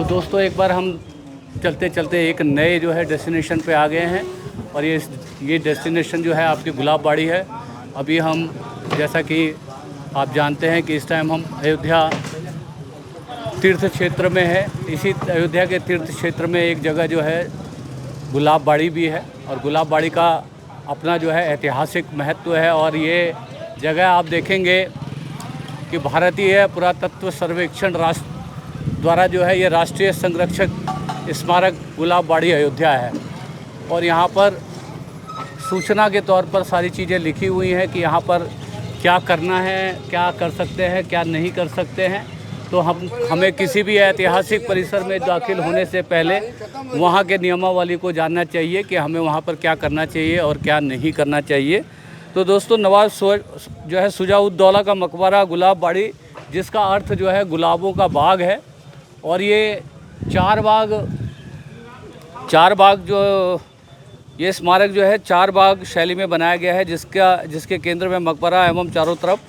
दोस्तों एक बार हम चलते चलते एक नए जो है डेस्टिनेशन पे आ गए हैं और ये डेस्टिनेशन जो है आपकी गुलाबबाड़ी है। अभी हम जैसा कि आप जानते हैं कि इस टाइम हम अयोध्या तीर्थ क्षेत्र में है। इसी अयोध्या के तीर्थ क्षेत्र में एक जगह जो है गुलाबबाड़ी भी है और गुलाबबाड़ी का अपना जो है ऐतिहासिक महत्व है। और ये जगह आप देखेंगे कि भारतीय पुरातत्व सर्वेक्षण राष्ट्र द्वारा जो है ये राष्ट्रीय संरक्षक स्मारक गुलाबबाड़ी अयोध्या है। और यहाँ पर सूचना के तौर पर सारी चीज़ें लिखी हुई हैं कि यहाँ पर क्या करना है, क्या कर सकते हैं, क्या नहीं कर सकते हैं। तो हमें किसी भी ऐतिहासिक परिसर में दाखिल होने से पहले वहाँ के नियमावली को जानना चाहिए कि हमें वहाँ पर क्या करना चाहिए और क्या नहीं करना चाहिए। तो दोस्तों नवाब जो है शुजा-उद-दौला का मकबरा गुलाबबाड़ी, जिसका अर्थ जो है गुलाबों का बाग है। और ये चार बाग जो ये स्मारक जो है चार बाग शैली में बनाया गया है, जिसके केंद्र में मकबरा एवं चारों तरफ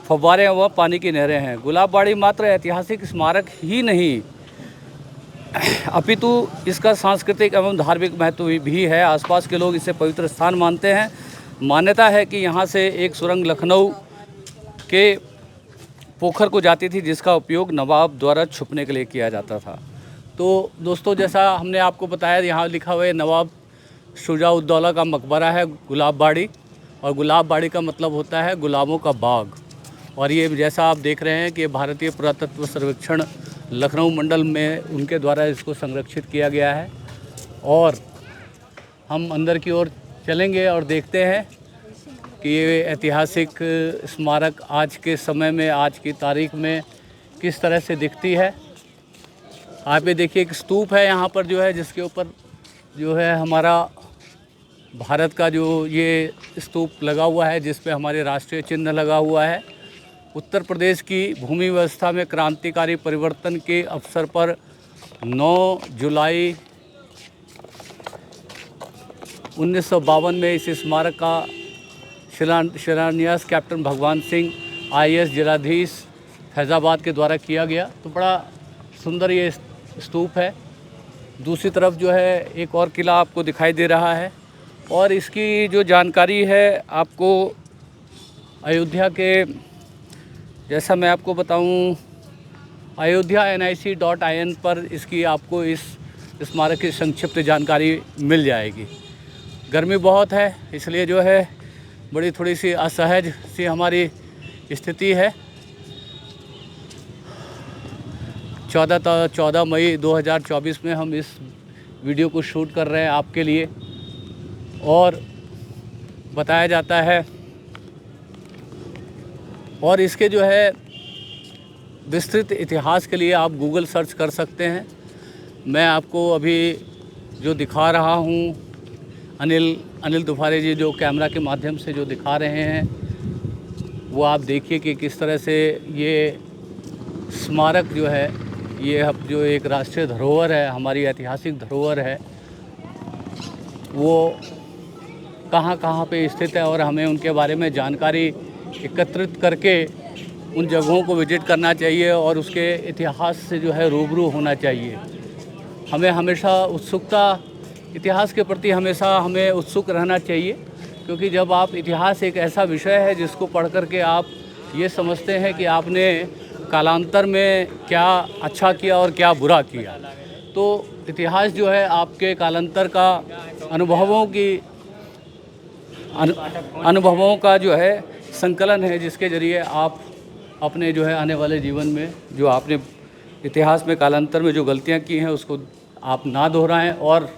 फव्वारे व पानी की नहरें हैं। गुलाबबाड़ी मात्र ऐतिहासिक स्मारक ही नहीं अपितु इसका सांस्कृतिक एवं धार्मिक महत्व भी है। आसपास के लोग इसे पवित्र स्थान मानते हैं। मान्यता है कि यहाँ से एक सुरंग लखनऊ के पोखर को जाती थी, जिसका उपयोग नवाब द्वारा छुपने के लिए किया जाता था। तो दोस्तों जैसा हमने आपको बताया, यहाँ लिखा हुआ है नवाब शुजा-उद-दौला का मकबरा है गुलाबबाड़ी, और गुलाबबाड़ी का मतलब होता है गुलाबों का बाग। और ये जैसा आप देख रहे हैं कि भारतीय पुरातत्व सर्वेक्षण लखनऊ मंडल में उनके द्वारा इसको संरक्षित किया गया है। और हम अंदर की ओर चलेंगे और देखते हैं कि ये ऐतिहासिक स्मारक आज के समय में, आज की तारीख में किस तरह से दिखती है। आप ये देखिए एक स्तूप है यहाँ पर जो है, जिसके ऊपर जो है हमारा भारत का जो ये स्तूप लगा हुआ है, जिस पे हमारे राष्ट्रीय चिन्ह लगा हुआ है। उत्तर प्रदेश की भूमि व्यवस्था में क्रांतिकारी परिवर्तन के अवसर पर 9 जुलाई 1952 में इस स्मारक का शिलान्यास कैप्टन भगवान सिंह IAS जिलाधीश फैज़ाबाद के द्वारा किया गया। तो बड़ा सुंदर ये स्तूप है। दूसरी तरफ जो है एक और किला आपको दिखाई दे रहा है। और इसकी जो जानकारी है आपको अयोध्या के, जैसा मैं आपको बताऊं, अयोध्या nic.in पर इसकी आपको इस स्मारक की संक्षिप्त जानकारी मिल जाएगी। गर्मी बहुत है, इसलिए जो है बड़ी थोड़ी सी असहज सी हमारी स्थिति है। 14 मई 2024 में हम इस वीडियो को शूट कर रहे हैं आपके लिए। और बताया जाता है, और इसके जो है विस्तृत इतिहास के लिए आप गूगल सर्च कर सकते हैं। मैं आपको अभी जो दिखा रहा हूँ, अनिल दुफारे जी जो कैमरा के माध्यम से जो दिखा रहे हैं, वो आप देखिए कि किस तरह से ये स्मारक जो है, ये अब जो एक राष्ट्रीय धरोहर है, हमारी ऐतिहासिक धरोहर है, वो कहाँ कहाँ पे स्थित है। और हमें उनके बारे में जानकारी एकत्रित करके उन जगहों को विजिट करना चाहिए और उसके इतिहास से जो है रूबरू होना चाहिए। हमें हमेशा इतिहास के प्रति हमेशा हमें उत्सुक रहना चाहिए, क्योंकि जब आप इतिहास एक ऐसा विषय है जिसको पढ़ कर के आप ये समझते हैं कि आपने कालांतर में क्या अच्छा किया और क्या बुरा किया। तो इतिहास जो है आपके कालांतर का अनुभवों का जो है संकलन है, जिसके ज़रिए आप अपने जो है आने वाले जीवन में जो आपने इतिहास में कालांतर में जो गलतियां की हैं उसको आप ना दोहराएं, और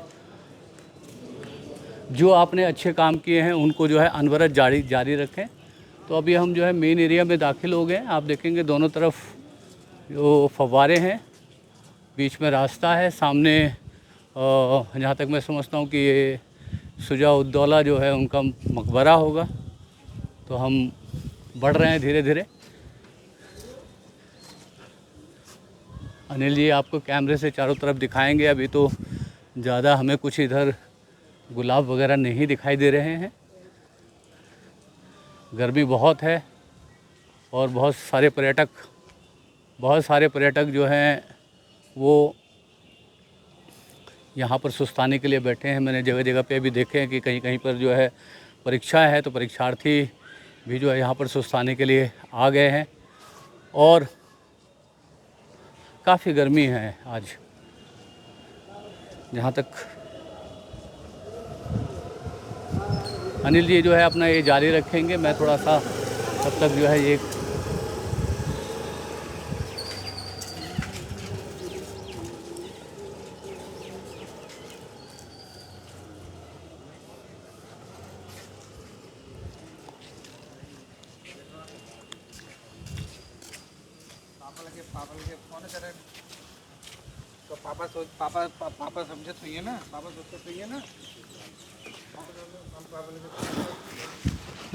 जो आपने अच्छे काम किए हैं उनको जो है अनवरत जारी रखें। तो अभी हम जो है मेन एरिया में दाखिल हो गए। आप देखेंगे दोनों तरफ जो फव्वारे हैं, बीच में रास्ता है। सामने जहाँ तक मैं समझता हूँ कि ये शुजा-उद-दौला जो है उनका मकबरा होगा। तो हम बढ़ रहे हैं धीरे धीरे। अनिल जी आपको कैमरे से चारों तरफ दिखाएंगे। अभी तो ज़्यादा हमें कुछ इधर गुलाब वगैरह नहीं दिखाई दे रहे हैं, गर्मी बहुत है। और बहुत सारे पर्यटक जो हैं वो यहाँ पर सुस्ताने के लिए बैठे हैं। मैंने जगह जगह पे भी देखे हैं कि कहीं कहीं पर जो है परीक्षा है, तो परीक्षार्थी भी जो है यहाँ पर सुस्ताने के लिए आ गए हैं। और काफ़ी गर्मी है आज। जहाँ तक अनिल जी जो है अपना ये जारी रखेंगे, मैं थोड़ा सा तब तक जो है ये तो पापा समझे तो ये ना, पापा सोचते तो ये ना।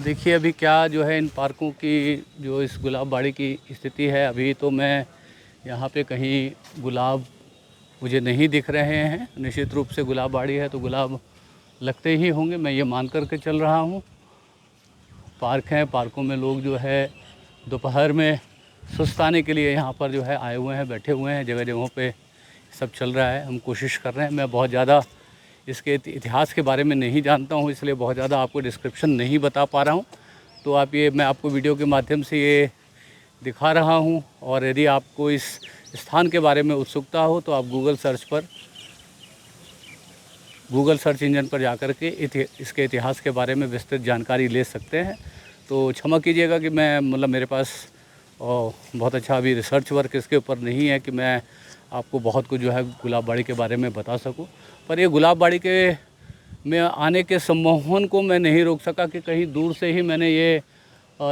देखिए अभी क्या जो है इन पार्कों की जो इस गुलाब बाड़ी की स्थिति है। अभी तो मैं यहाँ पे कहीं गुलाब मुझे नहीं दिख रहे हैं। निश्चित रूप से गुलाब बाड़ी है तो गुलाब लगते ही होंगे, मैं ये मान कर के चल रहा हूँ। पार्क हैं, पार्कों में लोग जो है दोपहर में सुस्ताने के लिए यहाँ पर जो है आए हुए हैं, बैठे हुए हैं। जगह जगहों पे सब चल रहा है, हम कोशिश कर रहे हैं। मैं बहुत ज़्यादा इसके इतिहास के बारे में नहीं जानता हूँ, इसलिए बहुत ज़्यादा आपको डिस्क्रिप्शन नहीं बता पा रहा हूँ। तो आप ये मैं आपको वीडियो के माध्यम से ये दिखा रहा हूँ। और यदि आपको इस स्थान के बारे में उत्सुकता हो तो आप गूगल सर्च इंजन पर जाकर के इसके इतिहास के बारे में विस्तृत जानकारी ले सकते हैं। तो क्षमा कीजिएगा कि मैं मेरे पास बहुत अच्छा अभी रिसर्च वर्क इसके ऊपर नहीं है कि मैं आपको बहुत कुछ जो है गुलाब बाड़ी के बारे में बता सकूं। पर ये गुलाब बाड़ी के में आने के सम्मोहन को मैं नहीं रोक सका कि कहीं दूर से ही मैंने ये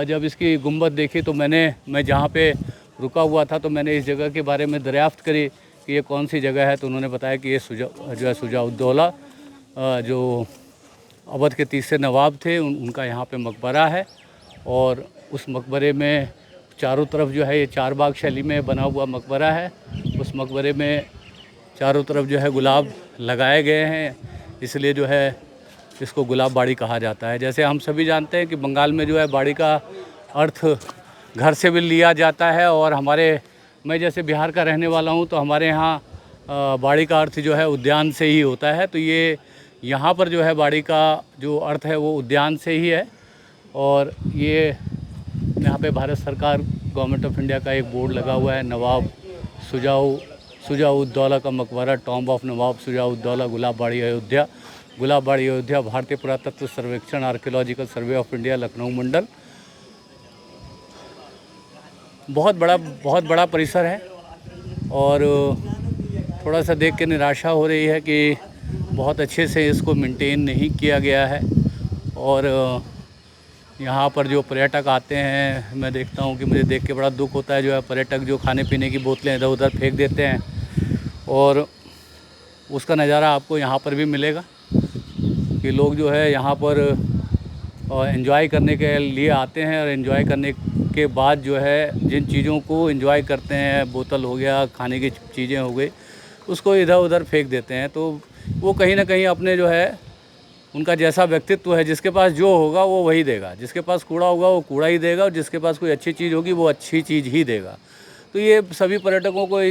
जब इसकी गुंबद देखी तो मैं जहाँ पे रुका हुआ था तो मैंने इस जगह के बारे में दरियाफ्त करी कि ये कौन सी जगह है। तो उन्होंने बताया कि ये शुजाउद्दौला जो अवध के तीसरे नवाब थे उनका यहाँ पे मकबरा है। और उस मकबरे में चारों तरफ जो है ये चार बाग शैली में बना हुआ मकबरा है। उस मकबरे में चारों तरफ जो है गुलाब लगाए गए हैं, इसलिए जो है इसको गुलाब बाड़ी कहा जाता है। जैसे हम सभी जानते हैं कि बंगाल में जो है बाड़ी का अर्थ घर से भी लिया जाता है। और मैं जैसे बिहार का रहने वाला हूँ तो हमारे यहाँ बाड़ी का अर्थ जो है उद्यान से ही होता है। तो ये यहाँ पर जो है बाड़ी का जो अर्थ है वो उद्यान से ही है। और ये यहाँ पे भारत सरकार गवर्नमेंट ऑफ इंडिया का एक बोर्ड लगा हुआ है, नवाब शुजाउद्दौला का मकबरा, टॉम्ब ऑफ नवाब शुजाउद्दौला, गुलाब बाड़ी अयोध्या। गुलाब बाड़ी अयोध्या भारतीय पुरातत्व सर्वेक्षण Archaeological Survey of India Lucknow मंडल। बहुत बड़ा परिसर है। और थोड़ा सा देख के निराशा हो रही है कि बहुत अच्छे से इसको मेंटेन नहीं किया गया है। और यहाँ पर जो पर्यटक आते हैं, मैं देखता हूँ कि मुझे देख के बड़ा दुख होता है। जो है पर्यटक जो खाने पीने की बोतलें इधर उधर फेंक देते हैं। और उसका नज़ारा आपको यहाँ पर भी मिलेगा कि लोग जो है यहाँ पर एंजॉय करने के लिए आते हैं। और एंजॉय करने के बाद जो है जिन चीज़ों को एंजॉय करते हैं, बोतल हो गया, खाने की चीज़ें हो गई, उसको इधर उधर फेंक देते हैं। तो वो कहीं ना कहीं अपने जो है उनका जैसा व्यक्तित्व है, जिसके पास जो होगा वो वही देगा, जिसके पास कूड़ा होगा वो कूड़ा ही देगा, और जिसके पास कोई अच्छी चीज़ होगी वो अच्छी चीज़ ही देगा। तो ये सभी पर्यटकों को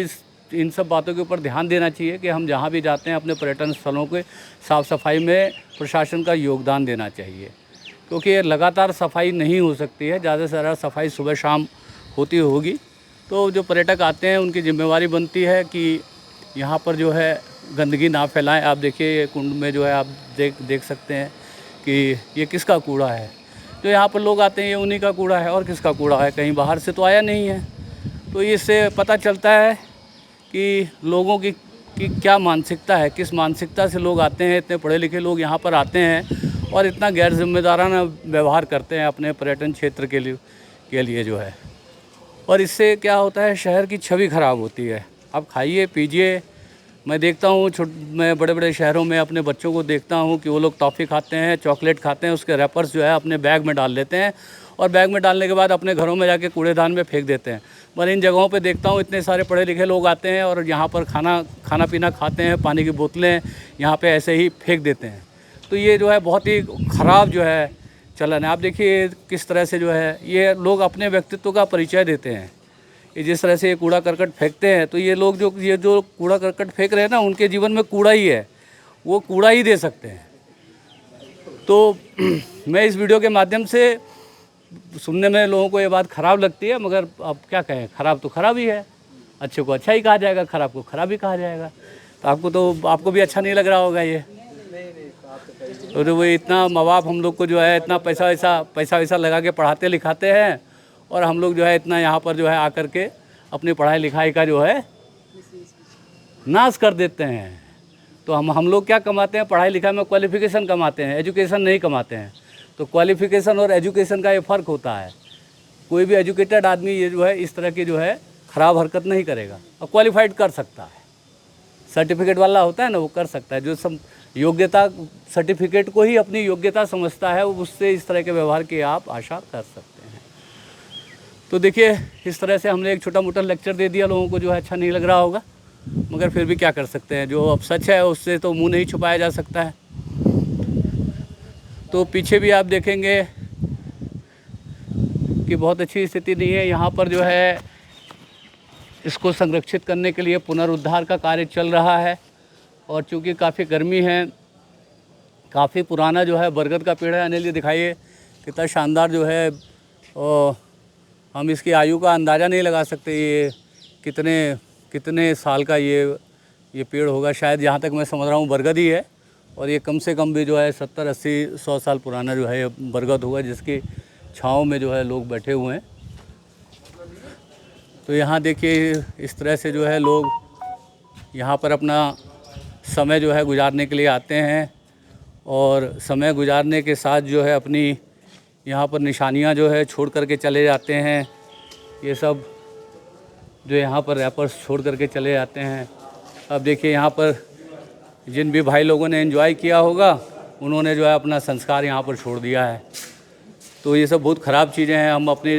इन सब बातों के ऊपर ध्यान देना चाहिए कि हम जहाँ भी जाते हैं अपने पर्यटन स्थलों के साफ़ सफाई में प्रशासन का योगदान देना चाहिए। क्योंकि ये लगातार सफाई नहीं हो सकती है, ज़्यादा से ज़्यादा सफाई सुबह शाम होती होगी। तो जो पर्यटक आते हैं उनकी जिम्मेवारी बनती है कि यहाँ पर जो है गंदगी ना फैलाएं। आप देखिए ये कुंड में जो है आप देख सकते हैं कि ये किसका कूड़ा है। जो यहाँ पर लोग आते हैं ये उन्हीं का कूड़ा है, और किसका कूड़ा है, कहीं बाहर से तो आया नहीं है। तो इससे पता चलता है कि लोगों की क्या मानसिकता है, किस मानसिकता से लोग आते हैं। इतने पढ़े लिखे लोग यहाँ पर आते हैं और इतना गैर जिम्मेदाराना व्यवहार करते हैं अपने पर्यटन क्षेत्र के लिए जो है। और इससे क्या होता है, शहर की छवि ख़राब होती है। आप खाइए पीजिए, मैं देखता हूँ मैं बड़े बड़े शहरों में अपने बच्चों को देखता हूँ कि वो लोग टॉफ़ी खाते हैं, चॉकलेट खाते हैं, उसके रैपर्स जो है अपने बैग में डाल लेते हैं, और बैग में डालने के बाद अपने घरों में जाके कूड़ेदान में फेंक देते हैं। पर इन जगहों पे देखता हूँ इतने सारे पढ़े लिखे लोग आते हैं और यहाँ पर खाना पीना खाते हैं, पानी की बोतलें यहाँ पे ऐसे ही फेंक देते हैं। तो ये जो है बहुत ही ख़राब जो है चलन है। आप देखिए किस तरह से जो है ये लोग अपने व्यक्तित्व का परिचय देते हैं। कि जिस तरह से ये कूड़ा करकट फेंकते हैं, तो ये लोग ये जो कूड़ा करकट फेंक रहे हैं ना, उनके जीवन में कूड़ा ही है, वो कूड़ा ही दे सकते हैं। तो मैं इस वीडियो के माध्यम से, सुनने में लोगों को ये बात ख़राब लगती है, मगर अब क्या कहें, ख़राब तो ख़राब ही है, अच्छे को अच्छा ही कहा जाएगा, ख़राब को ख़राब ही कहा जाएगा। तो आपको भी अच्छा नहीं लग रहा होगा ये। और वो इतना माँ बाप हम लोग को जो है इतना पैसा वैसा लगा के पढ़ाते लिखाते हैं, और हम लोग जो है इतना यहाँ पर जो है आकर के अपनी पढ़ाई लिखाई का जो है नाश कर देते हैं। तो हम लोग क्या कमाते हैं, पढ़ाई लिखाई में क्वालिफ़िकेशन कमाते हैं, एजुकेशन नहीं कमाते हैं। तो क्वालिफ़िकेशन और एजुकेशन का ये फ़र्क होता है। कोई भी एजुकेटेड आदमी ये जो है इस तरह की जो है ख़राब हरकत नहीं करेगा, और क्वालिफाइड कर सकता है। सर्टिफिकेट वाला होता है ना, वो कर सकता है। जो सब योग्यता, सर्टिफिकेट को ही अपनी योग्यता समझता है, उससे इस तरह के व्यवहार की आप आशा कर सकते हैं। तो देखिए, इस तरह से हमने एक छोटा मोटा लेक्चर दे दिया, लोगों को जो है अच्छा नहीं लग रहा होगा, मगर फिर भी क्या कर सकते हैं, जो अब सच है उससे तो मुंह नहीं छुपाया जा सकता है। तो पीछे भी आप देखेंगे कि बहुत अच्छी स्थिति नहीं है। यहाँ पर जो है इसको संरक्षित करने के लिए पुनरुद्धार का कार्य चल रहा है, और चूँकि काफ़ी गर्मी है, काफ़ी पुराना जो है बरगद का पेड़ है। अनिल, ये दिखाइए कितना शानदार जो है, और हम इसकी आयु का अंदाज़ा नहीं लगा सकते, ये कितने साल का ये पेड़ होगा। शायद जहाँ तक मैं समझ रहा हूँ बरगद ही है, और ये कम से कम भी जो है 70, 80, 100 साल पुराना जो है ये बरगद होगा, जिसकी छाँव में जो है लोग बैठे हुए हैं। तो यहाँ देखिए, इस तरह से जो है लोग यहाँ पर अपना समय जो है गुजारने के लिए आते हैं, और समय गुजारने के साथ जो है अपनी यहाँ पर निशानियाँ जो है छोड़ करके चले जाते हैं। ये सब जो यहाँ पर रैपर्स छोड़ करके चले जाते हैं। अब देखिए, यहाँ पर जिन भी भाई लोगों ने एंजॉय किया होगा, उन्होंने जो है अपना संस्कार यहाँ पर छोड़ दिया है। तो ये सब बहुत ख़राब चीज़ें हैं। हम अपनी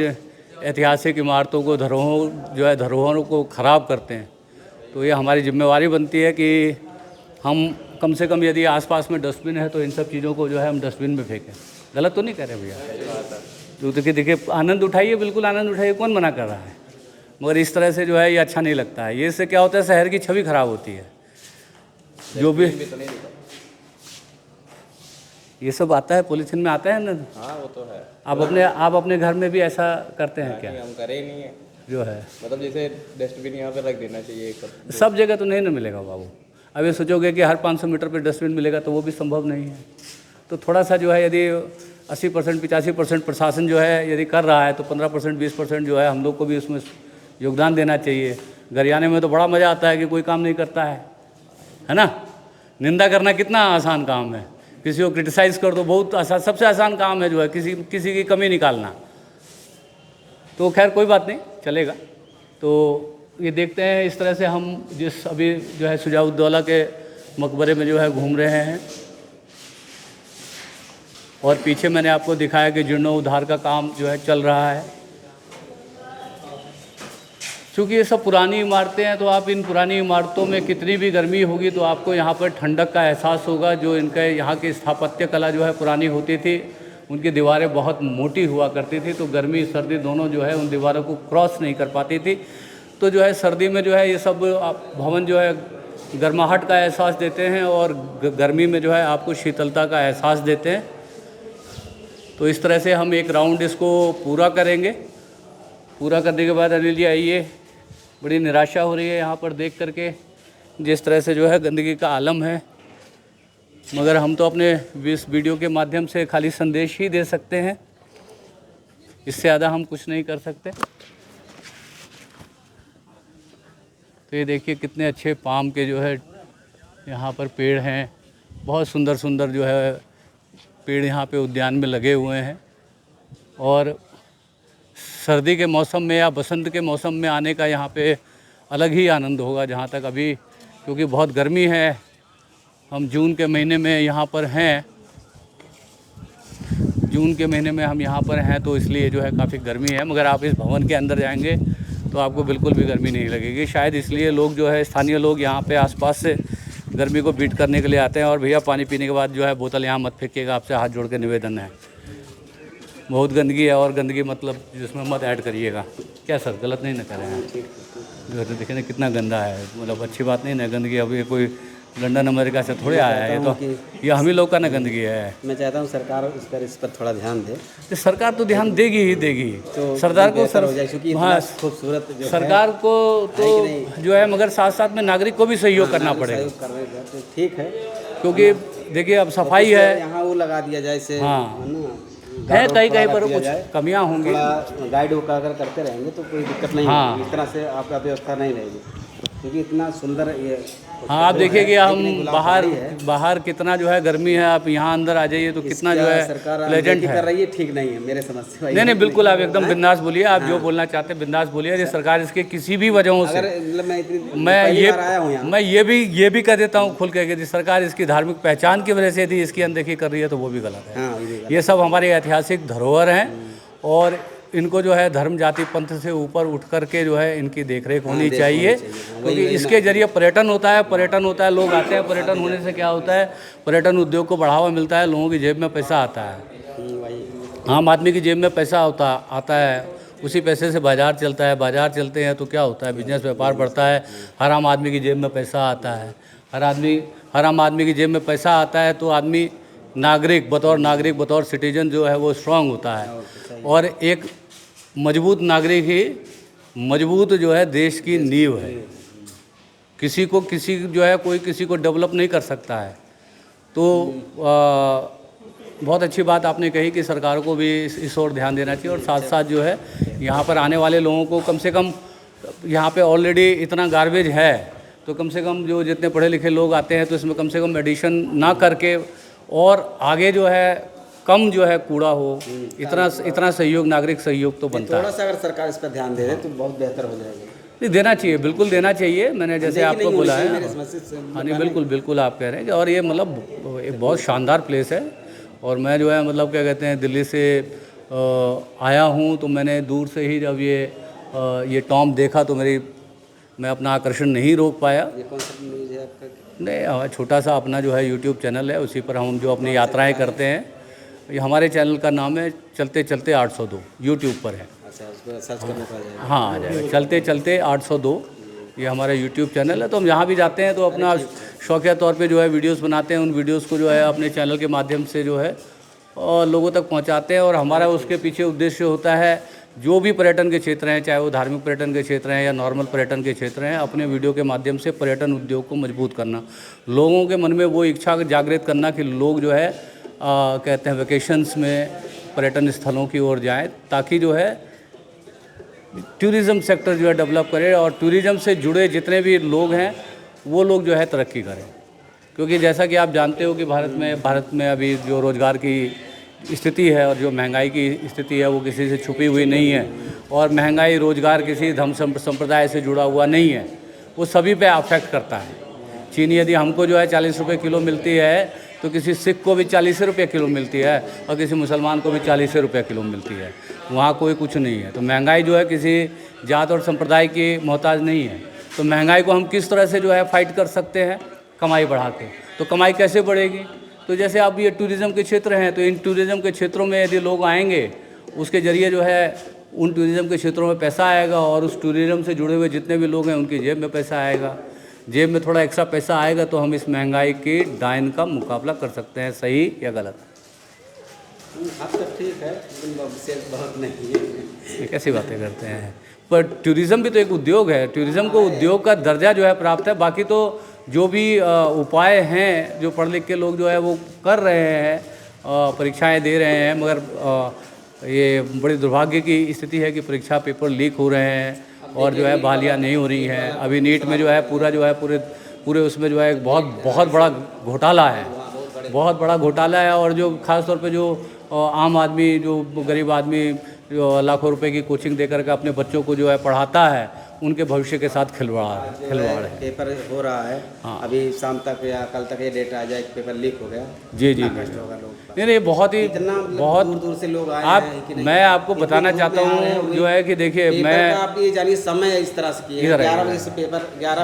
ऐतिहासिक इमारतों को, धरोहरों को ख़राब करते हैं। तो ये हमारी जिम्मेवारी बनती है कि हम कम से कम, यदि आसपास में डस्टबिन है तो इन सब चीज़ों को जो है हम डस्टबिन में फेंकें। गलत तो नहीं कह रहे भैया? तो देखिए, आनंद उठाइए, बिल्कुल आनंद उठाइए, कौन मना कर रहा है, मगर इस तरह से जो है ये अच्छा नहीं लगता है। ये इससे क्या होता है, शहर की छवि ख़राब होती है। जो भी ये सब आता है, पॉलीथीन में आता है ना। हाँ, वो तो है। आप अपने घर में भी ऐसा करते हैं क्या? हम करे ही नहीं है जो है, मतलब जैसे डस्टबिन यहाँ पे रख देना चाहिए। सब जगह तो नहीं ना मिलेगा बाबू। अब ये सोचोगे कि हर 500 मीटर पे डस्टबिन मिलेगा, तो वो भी संभव नहीं है। तो थोड़ा सा जो है, यदि 80%, 85% प्रशासन जो है यदि कर रहा है, तो 15%, 20% जो है हम लोग को भी उसमें योगदान देना चाहिए। गरियाने में तो बड़ा मज़ा आता है कि कोई काम नहीं करता है ना। निंदा करना कितना आसान काम है, किसी को क्रिटिसाइज़ कर दो, बहुत आसान, सबसे आसान काम है जो है किसी की कमी निकालना। तो खैर कोई बात नहीं, चलेगा। तो ये देखते हैं, इस तरह से हम जिस अभी जो है शुजाउद्दौला के मकबरे में जो है घूम रहे हैं, और पीछे मैंने आपको दिखाया कि जीर्णोद्धार का काम जो है चल रहा है। क्योंकि ये सब पुरानी इमारतें हैं, तो आप इन पुरानी इमारतों में कितनी भी गर्मी होगी तो आपको यहाँ पर ठंडक का एहसास होगा। जो इनका यहाँ की स्थापत्य कला जो है पुरानी होती थी, उनकी दीवारें बहुत मोटी हुआ करती थी, तो गर्मी सर्दी दोनों जो है उन दीवारों को क्रॉस नहीं कर पाती थी। तो जो है सर्दी में जो है ये सब भवन जो है गर्माहट का एहसास देते हैं, और गर्मी में जो है आपको शीतलता का एहसास देते हैं। तो इस तरह से हम एक राउंड इसको पूरा करेंगे। पूरा करने के बाद अनिल जी आइए, बड़ी निराशा हो रही है यहाँ पर देख करके, जिस तरह से जो है गंदगी का आलम है। मगर हम तो अपने इस वीडियो के माध्यम से खाली संदेश ही दे सकते हैं, इससे ज़्यादा हम कुछ नहीं कर सकते। तो ये देखिए कितने अच्छे पाम के जो है यहाँ पर पेड़ हैं, बहुत सुंदर सुंदर जो है पेड़ यहाँ पे उद्यान में लगे हुए हैं। और सर्दी के मौसम में या बसंत के मौसम में आने का यहाँ पे अलग ही आनंद होगा। जहाँ तक अभी, क्योंकि बहुत गर्मी है, हम जून के महीने में यहाँ पर हैं, जून के महीने में हम यहाँ पर हैं, तो इसलिए जो है काफ़ी गर्मी है। मगर आप इस भवन के अंदर जाएंगे तो आपको बिल्कुल भी गर्मी नहीं लगेगी। शायद इसलिए लोग जो है, स्थानीय लोग यहाँ पे आसपास से गर्मी को बीट करने के लिए आते हैं। और भैया पानी पीने के बाद जो है बोतल यहाँ मत फेंकिएगा, आपसे हाथ जोड़ के निवेदन है। बहुत गंदगी है, और गंदगी मतलब जिसमें मत ऐड करिएगा। क्या सर, गलत नहीं ना कर रहे हैं? जो है देखिए ना कितना गंदा है, मतलब अच्छी बात नहीं ना गंदगी। अब ये कोई लंदन अमेरिका से थोड़े आया है, ये तो ये हम ही लोग का ना गंदगी है। मैं चाहता हूँ सरकार इस पर थोड़ा ध्यान दे। तो सरकार तो ध्यान देगी ही देगी, तो सरकार को बेहतर हो जाए, क्योंकि इतना हाँ, खूबसूरत जो सरकार को तो जो है, मगर साथ साथ में नागरिक को भी सहयोग करना पड़ेगा। सहयोग करने का तो ठीक है, क्योंकि देखिए अब सफाई है, यहाँ वो लगा दिया जाए से, हाँ। है ना, है गार्ड कहीं थोड़ा पर लगा दिया कुछ जाए, कमियां होंगी। थोड़ा गाइड अगर करते रहेंगे तो कोई दिक्कत नहीं हाँ। होगी। इस तरह से आपका व्यवस्था नहीं रहेगी, क्योंकि इतना सुंदर ये हाँ, आप देखिए कि हम गुलाब बाहर बाड़ी है। बाहर कितना जो है गर्मी है, आप यहाँ अंदर आ जाइए तो कितना जो है सरकार प्लेजेंट अनदेखी है। कर रही है, ठीक नहीं है मेरे समझ से भाई। नहीं नहीं, बिल्कुल आप एकदम बिंदास बोलिए, आप जो बोलना चाहते हैं बिंदास बोलिए। यदि सरकार इसके किसी भी वजहों से, अगर मतलब मैं इतनी मैं पहली ये बार आया हूँ यहाँ। मैं ये भी कह देता हूँ खुल के कि यदि सरकार इसकी धार्मिक पहचान की वजह से यदि इसकी अनदेखी कर रही है तो वो भी गलत है। हाँ, ये भी गलत। ये सब हमारे ऐतिहासिक धरोहर हैं और इनको जो है धर्म जाति पंथ से ऊपर उठ करके जो है इनकी देखरेख होनी चाहिए, क्योंकि इसके जरिए पर्यटन होता है, लोग आते हैं। पर्यटन होने से क्या होता है, पर्यटन उद्योग को बढ़ावा मिलता है, लोगों की जेब में पैसा आता है, वही आम आदमी की जेब में पैसा आता है, उसी पैसे से बाजार चलता है। बाजार चलते हैं तो क्या होता है, बिजनेस व्यापार बढ़ता है, हर आम आदमी की जेब में पैसा आता है। हर आम आदमी की जेब में पैसा आता है तो आदमी नागरिक बतौर सिटीजन जो है वो स्ट्रांग होता है। और एक मजबूत नागरिक ही मजबूत जो है देश की नींव है। कोई किसी को डेवलप नहीं कर सकता है। तो बहुत अच्छी बात आपने कही कि सरकार को भी इस ओर ध्यान देना चाहिए, और साथ साथ जो है यहाँ पर आने वाले लोगों को कम से कम, यहाँ पे ऑलरेडी इतना गार्बेज है तो कम से कम जो जितने पढ़े लिखे लोग आते हैं तो इसमें कम से कम एडिशन ना करके और आगे जो है कम जो है कूड़ा हो, इतना सहयोग, नागरिक सहयोग तो बनता है। थोड़ा सा अगर सरकार इस पर ध्यान दे दे तो बहुत बेहतर हो जाएगा। नहीं, देना चाहिए, बिल्कुल देना चाहिए। मैंने जैसे आपको बोला है, मेरे समझ से हाँ नहीं, बिल्कुल आप कह रहे हैं कि, और ये मतलब एक बहुत शानदार प्लेस है। और मैं जो है मतलब क्या कहते हैं, दिल्ली से आया हूँ तो मैंने दूर से ही जब ये टॉम देखा तो मैं अपना आकर्षण नहीं रोक पाया। ये कौन सा न्यूज़ है आपका? नहीं, छोटा सा अपना जो है यूट्यूब चैनल है, उसी पर हम जो अपनी यात्राएं करते हैं। ये हमारे चैनल का नाम है चलते चलते 802, यूट्यूब पर है। अच्छा, उसको सर्च करने पर आ जाएगा। हाँ, आ जाएगा, चलते चलते 802, ये हमारा यूट्यूब चैनल है। तो हम यहाँ भी जाते हैं तो अपना शौकिया तौर पे जो है वीडियोस बनाते हैं, उन वीडियोस को जो है अपने चैनल के माध्यम से जो है और लोगों तक पहुँचाते हैं। और हमारा उसके पीछे उद्देश्य होता है, जो भी पर्यटन के क्षेत्र हैं, चाहे वो धार्मिक पर्यटन के क्षेत्र हैं या नॉर्मल पर्यटन के क्षेत्र हैं, अपने वीडियो के माध्यम से पर्यटन उद्योग को मजबूत करना, लोगों के मन में वो इच्छा जागृत करना कि लोग जो है कहते हैं वेकेशंस में पर्यटन स्थलों की ओर जाएं, ताकि जो है टूरिज़्म सेक्टर जो है डेवलप करे और टूरिज़्म से जुड़े जितने भी लोग हैं वो लोग जो है तरक्की करें। क्योंकि जैसा कि आप जानते हो कि भारत में अभी जो रोज़गार की स्थिति है और जो महंगाई की स्थिति है वो किसी से छुपी हुई नहीं है, और महंगाई रोज़गार किसी धर्म संप्रदाय से जुड़ा हुआ नहीं है, वो सभी पे अफेक्ट करता है। चीनी यदि हमको जो है 40 रुपये किलो मिलती है तो किसी सिख को भी 40 रुपये किलो मिलती है और किसी मुसलमान को भी 40 रुपये किलो मिलती है। वहाँ कोई कुछ नहीं है। तो महंगाई जो है किसी जात और संप्रदाय की मोहताज नहीं है। तो महंगाई को हम किस तरह से जो है फाइट कर सकते हैं, कमाई बढ़ा के। तो कमाई कैसे बढ़ेगी, तो जैसे अब ये टूरिज़्म के क्षेत्र हैं, तो इन टूरिज़्म के क्षेत्रों में यदि लोग आएंगे उसके ज़रिए जो है उन टूरिज़्म के क्षेत्रों में पैसा आएगा, और उस टूरिज़्म से जुड़े हुए जितने भी लोग हैं उनकी जेब में पैसा आएगा। जेब में थोड़ा एक्स्ट्रा पैसा आएगा तो हम इस महंगाई की डायन का मुकाबला कर सकते हैं। सही या गलत? आप तो ठीक है, विशेष बहुत नहीं है। ये कैसी बातें करते हैं, पर टूरिज़्म भी तो एक उद्योग है। टूरिज़्म को उद्योग का दर्जा जो है प्राप्त है। बाकी तो जो भी उपाय हैं जो पढ़ लिख के लोग जो है वो कर रहे हैं, परीक्षाएं दे रहे हैं, मगर ये बड़ी दुर्भाग्य की स्थिति है कि परीक्षा पेपर लीक हो रहे हैं और जो है बहालियाँ नहीं हो रही हैं। अभी नीट में जो है पूरे उसमें जो है एक बहुत बड़ा घोटाला है, बहुत बड़ा घोटाला है। और जो ख़ास तौर पे जो आम आदमी, जो गरीब आदमी जो लाखों रुपए की कोचिंग देकर के अपने बच्चों को जो है पढ़ाता है, उनके भविष्य के साथ खिलवाड़ है। पेपर हो रहा है। हाँ। अभी शाम तक या कल तक ये डेट आ जाए कि पेपर लीक हो गया। जी। कष्ट होगा लोग। नहीं, बहुत ही दूर दूर से लोग आए हैं कि नहीं? मैं आपको बताना चाहता हूँ जो है कि देखिए, मैं आप ये जानिए समय इस तरह से किए 11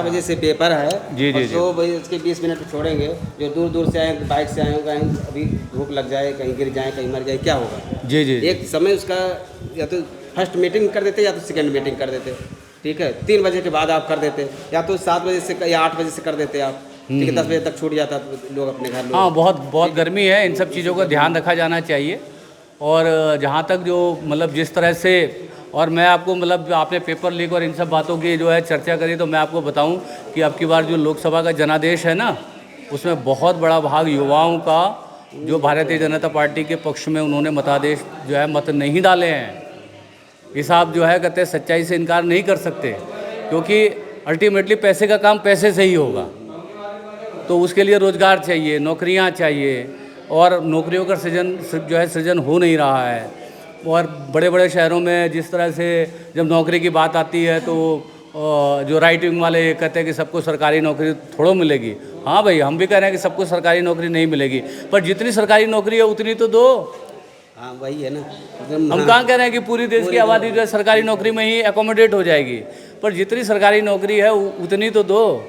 बजे से पेपर है। जी। 2 बजे उसके 20 मिनट छोड़ेंगे। जो दूर दूर से आए, बाइक से आए, कहीं अभी भूख लग जाए, कहीं गिर जाए, कहीं मर जाए, क्या होगा? जी। एक समय उसका या तो फर्स्ट मीटिंग कर देते या तो सेकंड मीटिंग कर देते, ठीक है। 3 बजे के बाद आप कर देते, या तो 7 बजे से या 8 बजे से कर देते आप, ठीक है। 10 बजे तक छूट जाता तो लोग अपने घर लोग। हाँ, बहुत गर्मी है, इन सब चीज़ों का ध्यान रखा जाना चाहिए। और जहाँ तक जो मतलब जिस तरह से, और मैं आपको मतलब आपने पेपर लीक और इन सब बातों की जो है चर्चा करी, तो मैं आपको बताऊं कि अब की बार जो लोकसभा का जनादेश है ना, उसमें बहुत बड़ा भाग युवाओं का जो भारतीय जनता पार्टी के पक्ष में उन्होंने मतादेश जो है मत नहीं डाले हैं। इस आप जो है कहते हैं सच्चाई से इनकार नहीं कर सकते, क्योंकि अल्टीमेटली पैसे का काम पैसे से ही होगा। तो उसके लिए रोज़गार चाहिए, नौकरियां चाहिए, और नौकरियों का सृजन हो नहीं रहा है। और बड़े बड़े शहरों में जिस तरह से जब नौकरी की बात आती है तो जो राइट विंग वाले कहते हैं कि सबको सरकारी नौकरी थोड़ा मिलेगी। हाँ भाई, हम भी कह रहे हैं कि सबको सरकारी नौकरी नहीं मिलेगी, पर जितनी सरकारी नौकरी है उतनी तो दो। हाँ वही है ना, हम कहाँ कह रहे हैं कि पूरी देश की आबादी जो है सरकारी नौकरी में ही एकोमोडेट हो जाएगी, पर जितनी सरकारी नौकरी है उतनी तो दो।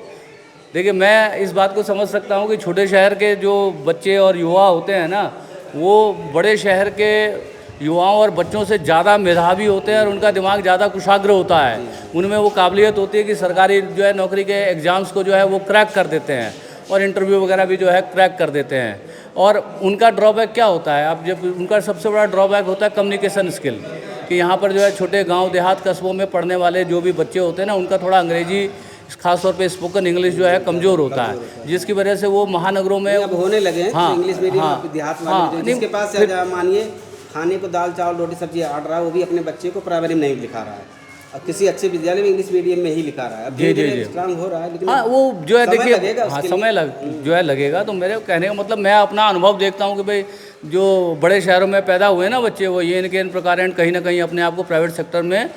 देखिए, मैं इस बात को समझ सकता हूँ कि छोटे शहर के जो बच्चे और युवा होते हैं ना, वो बड़े शहर के युवाओं और बच्चों से ज़्यादा मेधावी होते हैं और उनका दिमाग ज़्यादा कुशाग्र होता है। उनमें वो काबिलियत होती है कि सरकारी जो है नौकरी के एग्ज़ाम्स को जो है वो क्रैक कर देते हैं, और इंटरव्यू वगैरह भी जो है क्रैक कर देते हैं। और उनका ड्रॉबैक क्या होता है, अब जब उनका सबसे बड़ा ड्रॉबैक होता है कम्युनिकेशन स्किल, कि यहाँ पर जो है छोटे गाँव देहात कस्बों में पढ़ने वाले जो भी बच्चे होते हैं ना, उनका थोड़ा अंग्रेजी खास तौर पे स्पोकन इंग्लिश जो है कमज़ोर होता है, जिसकी वजह से वो महानगरों में अब होने लगे हैं। हाँ, इंग्लिश मीडियम हाँ, देहात हाँ, वाले जिसके पास मानिए खाने को दाल चावल रोटी सब्जी आर्डर रहा है, वो भी अपने बच्चे को प्राइमरी में नहीं लिखा रहा है, अब किसी अच्छे विद्यालय में इंग्लिश मीडियम में ही लिखा रहा है। अब जी स्ट्रांग हो रहा है, लेकिन हाँ, वो जो है देखिए, हाँ समय लगेगा। तो मेरे कहने का मतलब, मैं अपना अनुभव देखता हूँ कि भाई जो बड़े शहरों में पैदा हुए ना बच्चे, वो ये इनके इन प्रकार कहीं ना कहीं अपने आप को प्राइवेट सेक्टर में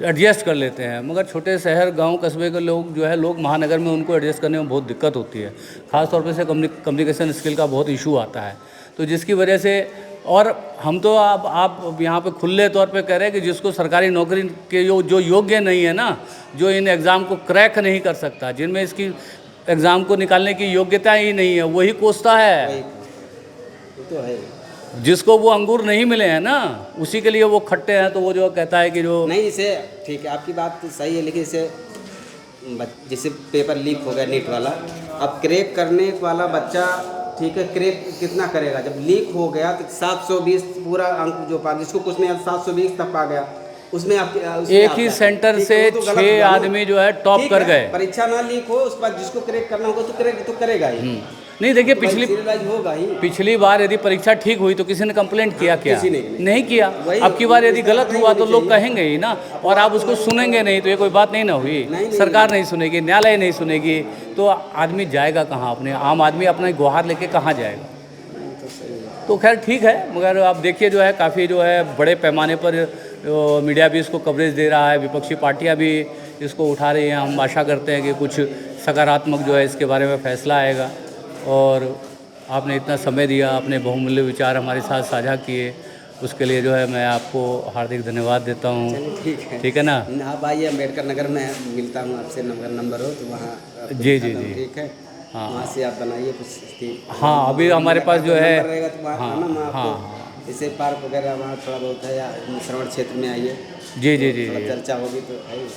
एडजस्ट कर लेते हैं, मगर छोटे शहर गांव कस्बे के लोग जो है लोग महानगर में उनको एडजस्ट करने में बहुत दिक्कत होती है। ख़ास तौर पे से कम्युनिकेशन स्किल का बहुत इशू आता है, तो जिसकी वजह से। और हम तो आप यहाँ पे खुले तौर पे कह रहे हैं कि जिसको सरकारी नौकरी के जो योग्य नहीं है ना, जो इन एग्ज़ाम को क्रैक नहीं कर सकता, जिनमें इसकी एग्ज़ाम को निकालने की योग्यता ही नहीं है, वही कोसता है। तो है, जिसको वो अंगूर नहीं मिले हैं ना, उसी के लिए वो खट्टे हैं, तो वो जो कहता है कि जो नहीं। इसे ठीक है, आपकी बात तो सही है, लेकिन इसे जैसे पेपर लीक हो गया नीट वाला, अब क्रैक करने वाला बच्चा, ठीक है, क्रैक कितना करेगा? जब लीक हो गया तो 720 पूरा अंक जो पा, जिसको कुछ नहीं 720 तक पा गया, उसमें आप एक ही सेंटर से 6 आदमी जो है टॉप कर गए। परीक्षा ना लीक हो, उसके बाद जिसको क्रैक करना होगा तो क्रैक तो करेगा ही। नहीं, देखिए होगा ही। पिछली बार यदि परीक्षा ठीक हुई तो किसी ने कंप्लेंट किया? क्या किसी ने नहीं किया। अब की बार यदि गलत हुआ तो लोग कहेंगे ही ना, और आप उसको सुनेंगे नहीं तो ये कोई बात नहीं ना हुई। सरकार नहीं सुनेगी, न्यायालय नहीं सुनेगी, तो आदमी जाएगा कहाँ? अपने आम आदमी अपना गुहार लेके कहाँ जाएगा? तो खैर ठीक है, मगर आप देखिए जो है काफ़ी जो है बड़े पैमाने पर मीडिया भी इसको कवरेज दे रहा है, विपक्षी पार्टियाँ भी इसको उठा रही हैं। हम आशा करते हैं कि कुछ सकारात्मक जो है इसके बारे में फैसला आएगा। और आपने इतना समय दिया, अपने बहुमूल्य विचार हमारे साथ साझा किए, उसके लिए जो है मैं आपको हार्दिक धन्यवाद देता हूँ। ठीक है ना? आप आइए, अम्बेडकर नगर में मिलता हूँ आपसे, नंबर हो तो वहाँ। जी, ठीक है, हाँ, वहाँ से आप बनाइए कुछ। हाँ, अभी हमारे पास जो है, हाँ, जैसे पार्क वगैरह वहाँ थोड़ा बहुत है, या श्रवण क्षेत्र में आइए। जी, चर्चा होगी तो आइए।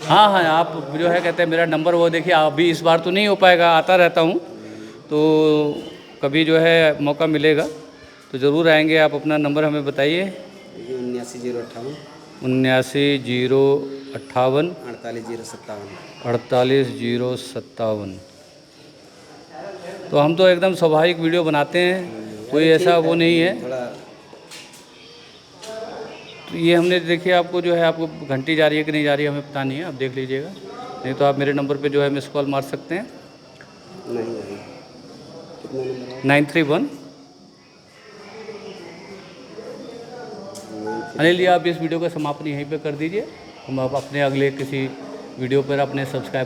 हाँ, आप जो है कहते हैं मेरा नंबर वो देखिए, अभी इस बार तो नहीं हो पाएगा, आता रहता हूँ, तो कभी जो है मौका मिलेगा तो ज़रूर आएंगे। आप अपना नंबर हमें बताइए। 79 058 48 057। तो हम तो एकदम स्वाभाविक वीडियो बनाते हैं, कोई ऐसा वो नहीं है। तो ये हमने देखिए, आपको जो है आपको घंटी जा रही है कि नहीं जा रही है हमें पता नहीं है, आप देख लीजिएगा, नहीं तो आप मेरे नंबर पे जो है मिस कॉल मार सकते हैं। नहीं, 931। अनिल जी, आप इस वीडियो का समापन यहीं पे कर दीजिए, हम आप अपने अगले किसी वीडियो पर अपने सब्सक्राइब